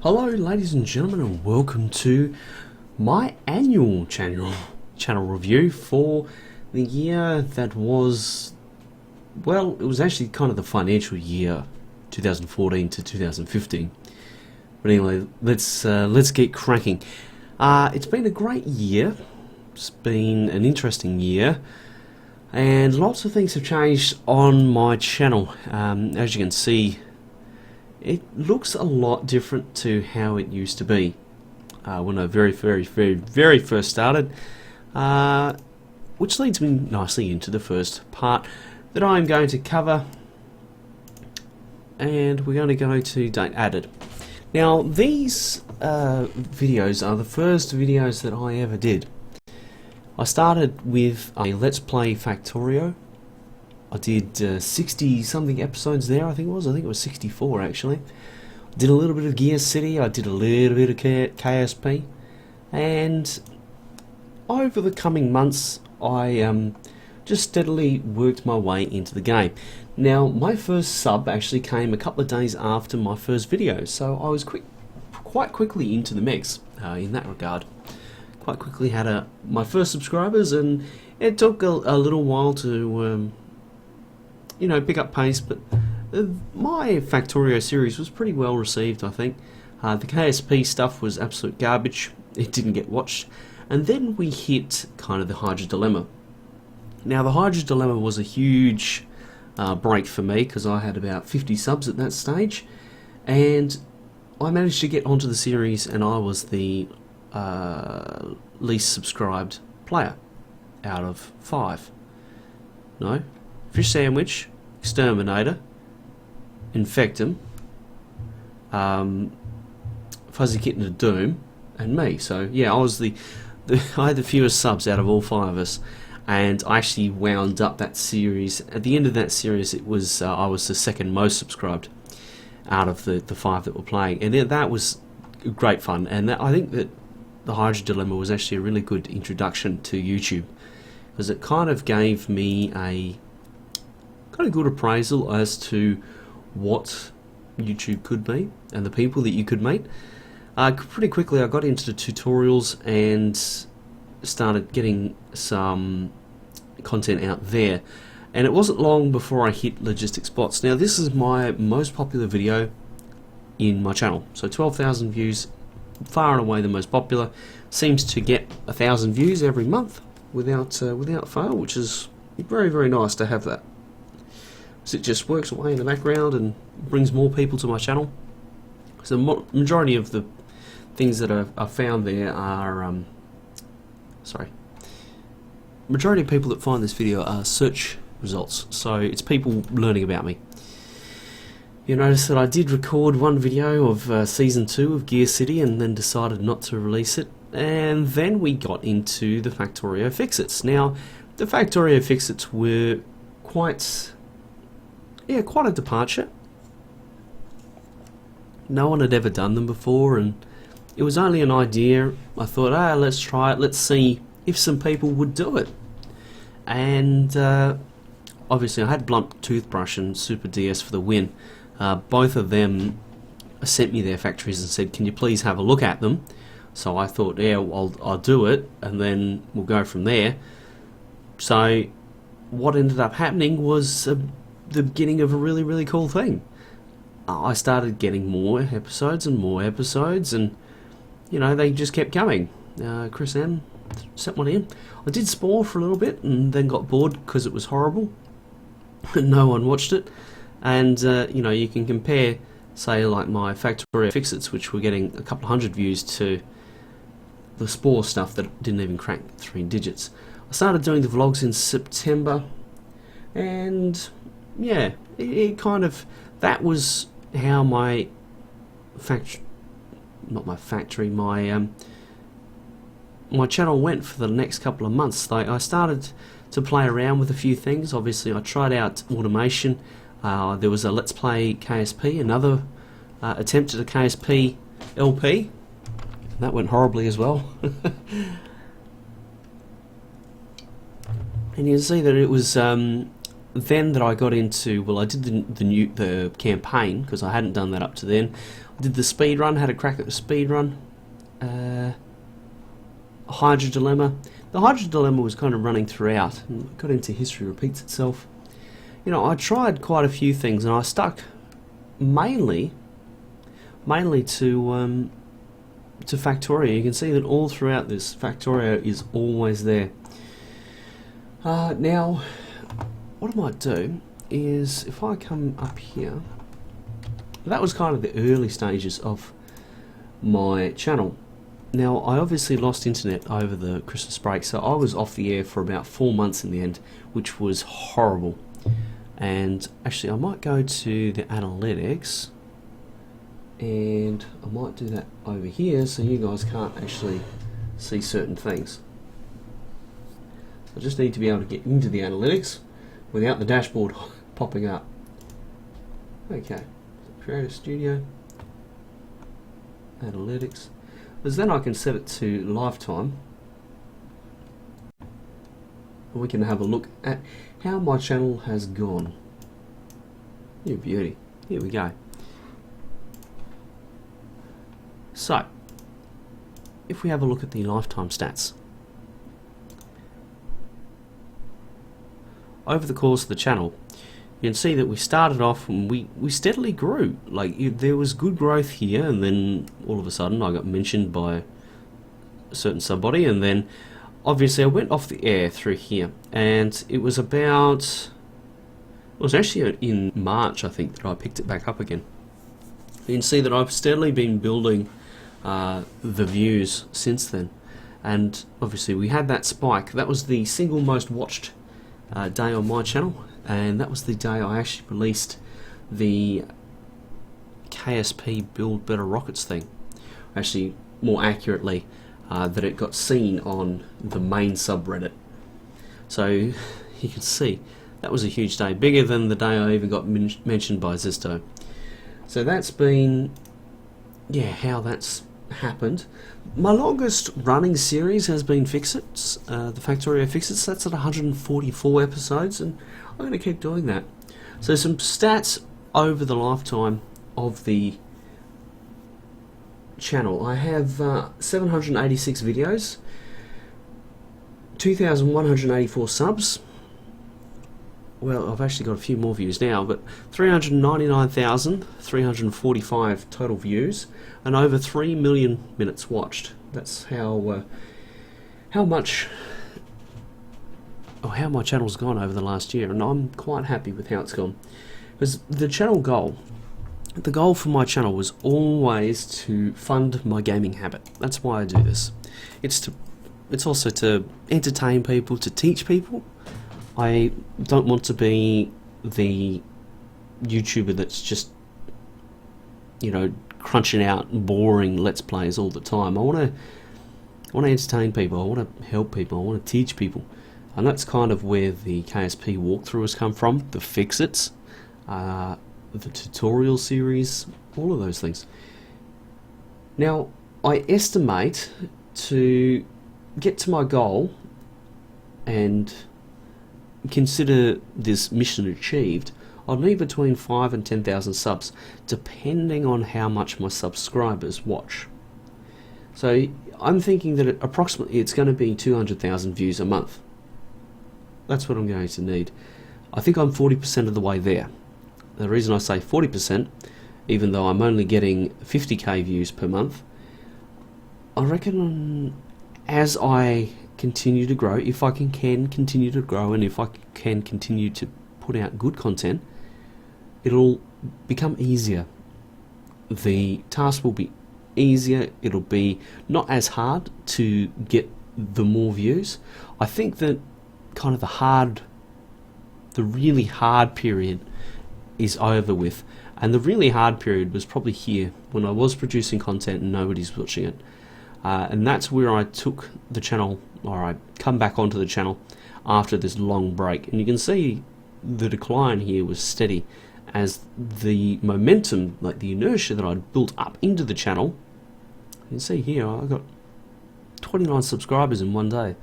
Hello ladies and gentlemen, and welcome to my annual channel review for the year that was, well, it was actually kind of the financial year 2014 to 2015. But anyway, let's get cracking. It's been a great year. It's been an interesting year, and lots of things have changed on my channel. As you can see, it looks a lot different to how it used to be when I very first started, which leads me nicely into the first part that I'm going to cover, and we're going to go to date added. Now these videos are the first videos that I ever did. I started with a Let's Play Factorio. I did 60 something episodes there, I think it was 64 actually. Did a little bit of Gear City, I did a little bit of KSP, and over the coming months I just steadily worked my way into the game. Now my first sub actually came a couple of days after my first video, so I was quite quickly into the mix in that regard. Quite quickly had my first subscribers, and it took a little while to you know, pick up pace, but my Factorio series was pretty well received, I think. The KSP stuff was absolute garbage. It didn't get watched. And then we hit kind of the Hydra Dilemma. Now the Hydra Dilemma was a huge break for me, because I had about 50 subs at that stage, and I managed to get onto the series, and I was the least subscribed player out of 5. No? Fish Sandwich, Exterminator, Infectum, Fuzzy Kitten of Doom, and me. So yeah, I was I had the fewest subs out of all 5 of us, and I actually wound up that series. At the end of that series, it was I was the second most subscribed out of the 5 that were playing, and that was great fun. And I think that the Hydra Dilemma was actually a really good introduction to YouTube, because it kind of gave me a kind of good appraisal as to what YouTube could be and the people that you could meet. Pretty quickly I got into the tutorials and started getting some content out there, and it wasn't long before I hit logistics bots. Now this is my most popular video in my channel, so 12,000 views, far and away the most popular. Seems to get 1,000 views every month without fail, which is very nice to have that. So it just works away in the background and brings more people to my channel. So the majority of the things that are found there are, majority of people that find this video are search results. So it's people learning about me. You'll notice that I did record one video of Season 2 of Gear City and then decided not to release it. And then we got into the Factorio Fix-Its. Now, the Factorio Fix-Its were quite a departure. No one had ever done them before, and it was only an idea. I thought, let's try it, let's see if some people would do it. And obviously I had Blunt Toothbrush and Super DS for the win. Both of them sent me their factories and said, can you please have a look at them? So I thought, yeah, I'll do it, and then we'll go from there. So what ended up happening was the beginning of a really cool thing. I started getting more episodes, and you know, they just kept coming. Chris M sent one in. I did Spore for a little bit and then got bored because it was horrible and no one watched it. And you know, you can compare, say, like my Factorio Fix-Its, which were getting a couple of hundred views, to the Spore stuff that didn't even crack 3 digits. I started doing the vlogs in September, and yeah, it kind of, that was how my my channel went for the next couple of months. I started to play around with a few things. Obviously I tried out automation. There was a Let's Play KSP, another attempt at a KSP LP. That went horribly as well. And you can see that it was then that I got into, well, I did the campaign, because I hadn't done that up to then. I did the speed run, had a crack at the speed run. Hydra Dilemma. The Hydra Dilemma was kind of running throughout, and got into History Repeats Itself. You know, I tried quite a few things, and I stuck mainly to Factorio. You can see that all throughout this, Factorio is always there. Now, what I might do is, if I come up here, that was kind of the early stages of my channel. Now, I obviously lost internet over the Christmas break, so I was off the air for about 4 months in the end, which was horrible. And actually, I might go to the analytics, and I might do that over here so you guys can't actually see certain things. I just need to be able to get into the analytics without the dashboard popping up. Okay, Creative Studio, analytics, because then I can set it to lifetime, and we can have a look at how my channel has gone. You beauty. Here we go. So, if we have a look at the lifetime stats, over the course of the channel, you can see that we started off and we steadily grew. Like, there was good growth here, and then all of a sudden I got mentioned by a certain somebody, and then obviously I went off the air through here, and it was actually in March, I think, that I picked it back up again. You can see that I've steadily been building the views since then, and obviously we had that spike. That was the single most watched day on my channel, and that was the day I actually released the KSP Build Better Rockets thing. Actually, more accurately, that it got seen on the main subreddit. So you can see that was a huge day, bigger than the day I even got mentioned by Zisto. So that's been, yeah, how that's happened. My longest running series has been Fix-Its, the Factorio Fix-Its. That's at 144 episodes, and I'm going to keep doing that. So some stats over the lifetime of the channel. I have 786 videos, 2,184 subs. Well, I've actually got a few more views now, but 399,345 total views, and over 3 million minutes watched. That's how much, or how my channel's gone over the last year, and I'm quite happy with how it's gone. Because the channel goal, the goal for my channel was always to fund my gaming habit. That's why I do this. It's also to entertain people, to teach people. I don't want to be the YouTuber that's just, you know, crunching out boring Let's Plays all the time. I want to entertain people. I want to help people. I want to teach people, and that's kind of where the KSP walkthrough has come from. The Fix-Its, the tutorial series, all of those things. Now, I estimate to get to my goal and consider this mission achieved, I'll need between 5 and 10,000 subs, depending on how much my subscribers watch. So I'm thinking that approximately it's going to be 200,000 views a month. That's what I'm going to need. I think I'm 40% of the way there. The reason I say 40%, even though I'm only getting 50k views per month, I reckon as I continue to grow, if I can continue to grow, and if I can continue to put out good content, it'll become easier. The task will be easier. It'll be not as hard to get the more views. I think that kind of the really hard period is over with, and the really hard period was probably here when I was producing content and nobody's watching it. And that's where I took the channel, or I come back onto the channel after this long break. And you can see the decline here was steady as the momentum, like the inertia that I'd built up into the channel. You can see here I got 29 subscribers in one day.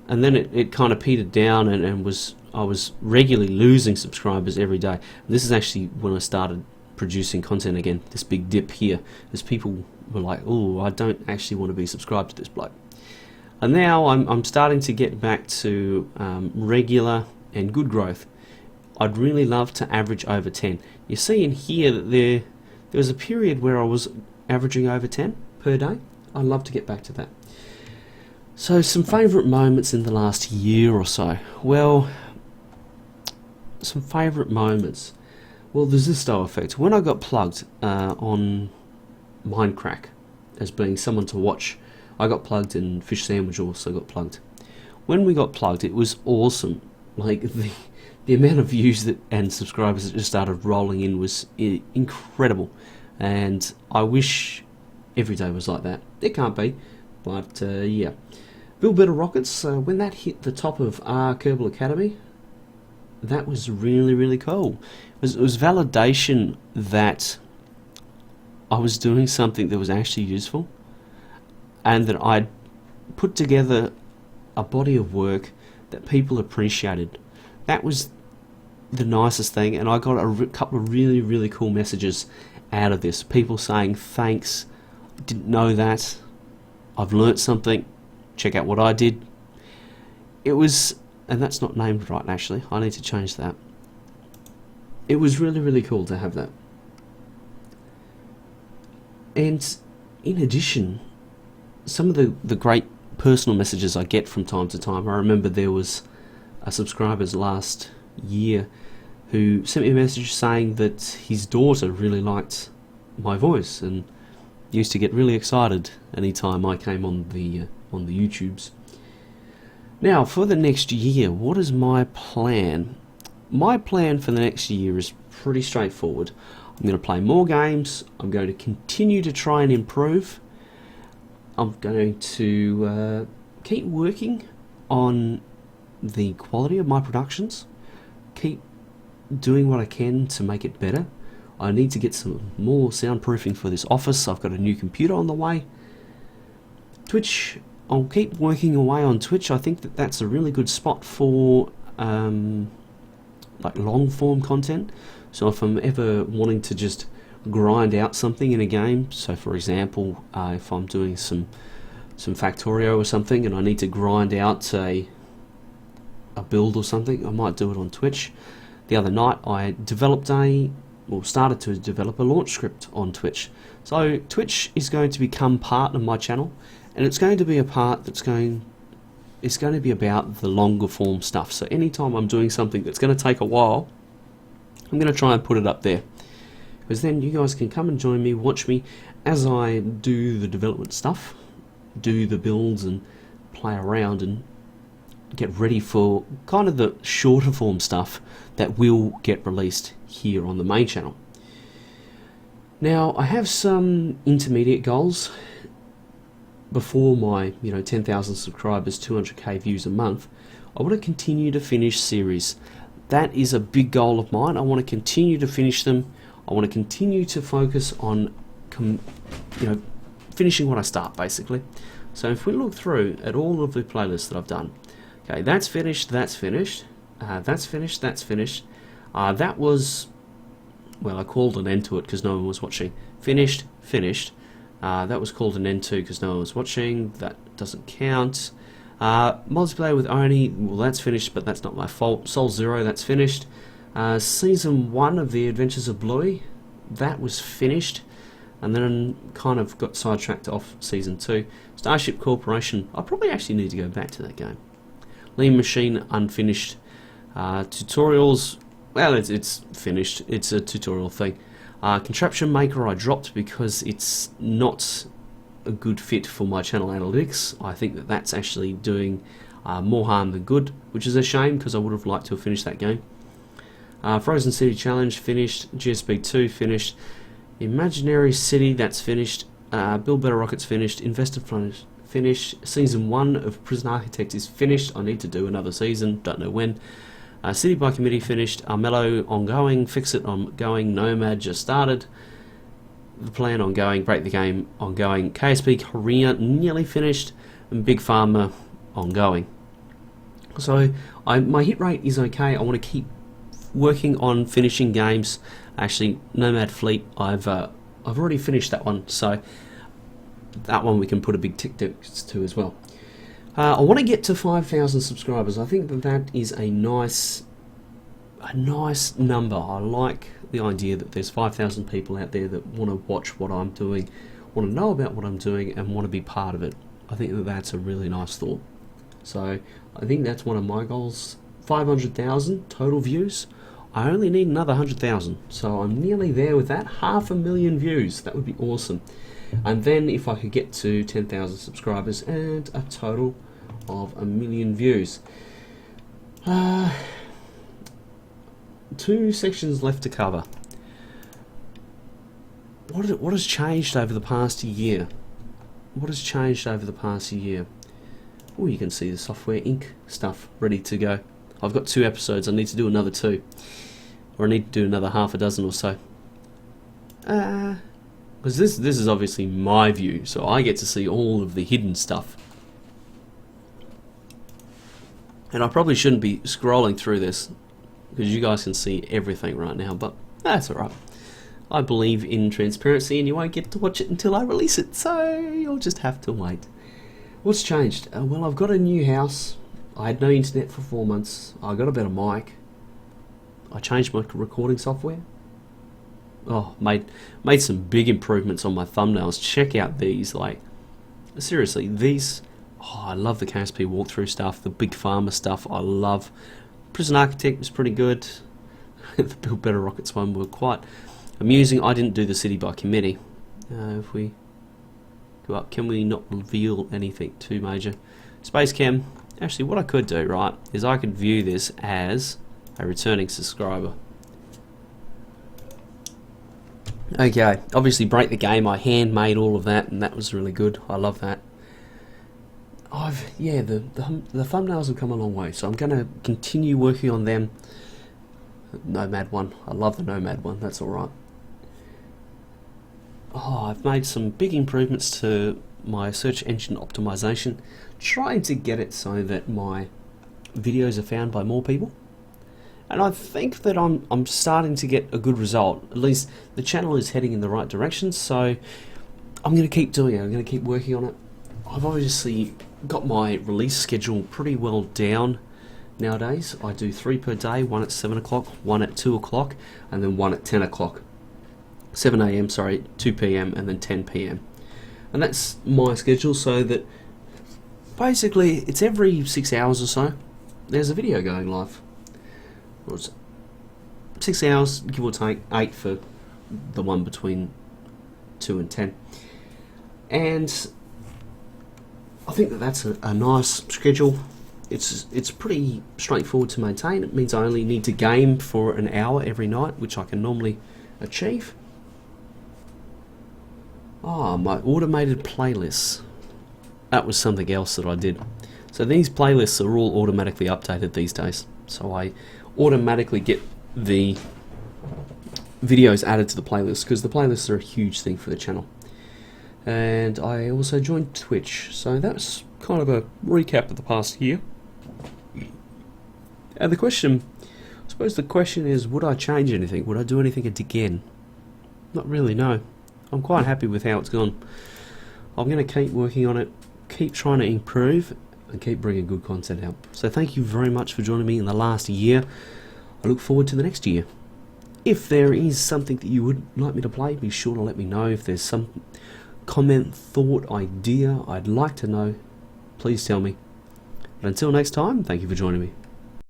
And then it kind of petered down and was I was regularly losing subscribers every day. This is actually when I started producing content again, this big dip here, as people were like, oh, I don't actually want to be subscribed to this bloke. And now I'm starting to get back to regular and good growth. I'd really love to average over 10. You see in here that there was a period where I was averaging over 10 per day. I'd love to get back to that. So some favourite moments in the last year or so. Well, some favourite moments. Well, there's this style effect. When I got plugged on Minecraft as being someone to watch, I got plugged, and Fish Sandwich also got plugged. When we got plugged, it was awesome. Like the amount of views and subscribers that just started rolling in was incredible, and I wish every day was like that. It can't be, but yeah. Build Better Rockets, when that hit the top of Kerbal Academy, that was really, really cool. It was validation that I was doing something that was actually useful, and that I'd put together a body of work that people appreciated. That was the nicest thing, and I got a couple of really, really cool messages out of this. People saying, thanks, didn't know that, I've learnt something, check out what I did. It was, and that's not named right actually, I need to change that. It was really, really cool to have that. And in addition, some of the great personal messages I get from time to time. I remember there was a subscriber last year who sent me a message saying that his daughter really liked my voice and used to get really excited anytime I came on the YouTubes. Now, for the next year, what is my plan? My plan for the next year is pretty straightforward. I'm going to play more games. I'm going to continue to try and improve. I'm going to keep working on the quality of my productions. Keep doing what I can to make it better. I need to get some more soundproofing for this office. I've got a new computer on the way. Twitch, I'll keep working away on Twitch. I think that that's a really good spot for like long form content. So if I'm ever wanting to just grind out something in a game, so for example, if I'm doing some Factorio or something and I need to grind out a build or something, I might do it on Twitch. The other night I started to develop a launch script on Twitch. So Twitch is going to become part of my channel, and it's going to be a part it's going to be about the longer form stuff. So anytime I'm doing something that's going to take a while, I'm going to try and put it up there, because then you guys can come and join me, watch me as I do the development stuff, do the builds and play around and get ready for kind of the shorter form stuff that will get released here on the main channel. Now, I have some intermediate goals before my 10,000 subscribers, 200k views a month. I want to continue to finish series. That is a big goal of mine. I want to continue to finish them. I want to continue to focus on finishing what I start, basically. So if we look through at all of the playlists that I've done, okay, that's finished, that's finished, that's finished, that's finished. That was, well, I called an end to it because no one was watching. Finished, finished. That was called an end to because no one was watching. That doesn't count. Multiplayer with Oni, well, that's finished, but that's not my fault. Soul Zero, that's finished. Season 1 of The Adventures of Bluey, that was finished, and then kind of got sidetracked off Season 2. Starship Corporation, I probably actually need to go back to that game. Lean Machine, unfinished. Tutorials, well, it's finished. It's a tutorial thing. Contraption Maker I dropped because it's not a good fit for my channel analytics. I think that that's actually doing more harm than good, which is a shame because I would have liked to have finished that game. Frozen City Challenge finished. GSB 2 finished. Imaginary City, that's finished. Build Better Rockets finished. Investor Fund finished. Season 1 of Prison Architect is finished. I need to do another season, don't know when. City by Committee finished. Armello ongoing. Fix It ongoing. Nomad just started. The Plan ongoing. Break the Game ongoing. KSP Korea nearly finished. And Big Pharma ongoing. So my hit rate is okay. I want to keep working on finishing games. Actually, Nomad Fleet, I've already finished that one, so that one we can put a big tick next to as well. I want to get to 5,000 subscribers. I think that is a nice number. I like the idea that there's 5,000 people out there that want to watch what I'm doing, want to know about what I'm doing, and want to be part of it. I think that that's a really nice thought. So I think that's one of my goals. 500,000 total views. I only need another 100,000, so I'm nearly there with that. 500,000 views. That would be awesome. And then if I could get to 10,000 subscribers and a total of 1 million views. 2 sections left to cover. What has changed over the past year? What has changed over the past year? Oh, you can see the software ink stuff ready to go. I've got 2 episodes. I need to do another 2, or I need to do another half a dozen or so. Because this is obviously my view, so I get to see all of the hidden stuff. And I probably shouldn't be scrolling through this, because you guys can see everything right now, but that's alright. I believe in transparency, and you won't get to watch it until I release it, so you'll just have to wait. What's changed? Well, I've got a new house. I had no internet for 4 months. I got a better mic. I changed my recording software. Oh, made some big improvements on my thumbnails. Check out these, like, seriously, these. Oh, I love the KSP walkthrough stuff, the Big Pharma stuff. I love Prison Architect was pretty good. The Build Better Rockets one were quite amusing. I didn't do the City by Committee. If we go up, can we not reveal anything too major? Space Cam. Actually, what I could do, right, is I could view this as a returning subscriber. Okay, obviously Break the Game, I handmade all of that, and that was really good. I love that. The thumbnails have come a long way, so I'm going to continue working on them. Nomad one, I love the Nomad one, that's alright. Oh, I've made some big improvements to my search engine optimization, trying to get it so that my videos are found by more people. And I think that I'm starting to get a good result. At least the channel is heading in the right direction, so I'm going to keep doing it. I'm going to keep working on it. I've obviously got my release schedule pretty well down nowadays. I do 3 per day, 1 at 7 o'clock, 1 at 2 o'clock, and then 1 at 10 o'clock. 7 AM, sorry, 2 PM, and then 10 PM. And that's my schedule, so that basically it's every 6 hours or so there's a video going live. Or it's 6 hours, give or take, 8 for the one between 2 and 10. And I think that that's a nice schedule. It's pretty straightforward to maintain. It means I only need to game for an hour every night, which I can normally achieve. Oh, my automated playlists. That was something else that I did. So these playlists are all automatically updated these days. So I automatically get the videos added to the playlist, because the playlists are a huge thing for the channel. And I also joined Twitch, so that's kind of a recap of the past year. And I suppose the question is, would I change anything? Would I do anything again? Not really, no. I'm quite happy with how it's gone. I'm going to keep working on it, keep trying to improve, and keep bringing good content out. So thank you very much for joining me in the last year. I look forward to the next year. If there is something that you would like me to play, be sure to let me know. If there's some comment, thought, idea I'd like to know, please tell me. But until next time, thank you for joining me.